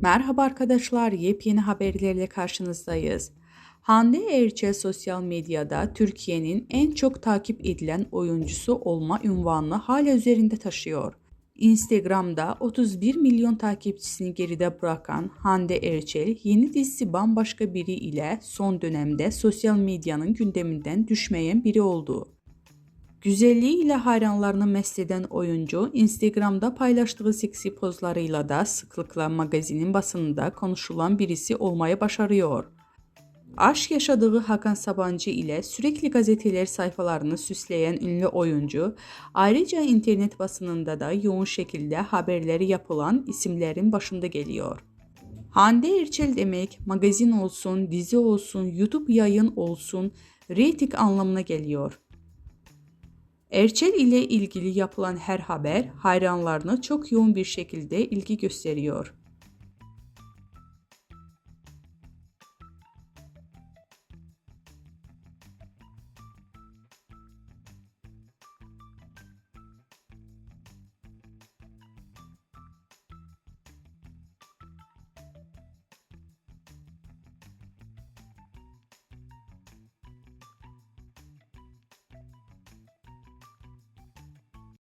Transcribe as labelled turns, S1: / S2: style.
S1: Merhaba arkadaşlar, yepyeni haberlerle karşınızdayız. Hande Erçel sosyal medyada Türkiye'nin en çok takip edilen oyuncusu olma unvanını hala üzerinde taşıyor. Instagram'da 31 milyon takipçisini geride bırakan Hande Erçel, yeni dizisi Bambaşka Biri ile son dönemde sosyal medyanın gündeminden düşmeyen biri oldu. Güzelliğiyle hayranlarını mest eden oyuncu, Instagram'da paylaştığı seksi pozlarıyla da sıklıkla magazinin basınında konuşulan birisi olmayı başarıyor. Aşk yaşadığı Hakan Sabancı ile sürekli gazeteler sayfalarını süsleyen ünlü oyuncu, ayrıca internet basınında da yoğun şekilde haberleri yapılan isimlerin başında geliyor. Hande Erçel demek, magazin olsun, dizi olsun, YouTube yayın olsun, reyting anlamına geliyor. Erçel ile ilgili yapılan her haber hayranlarına çok yoğun bir şekilde ilgi gösteriyor.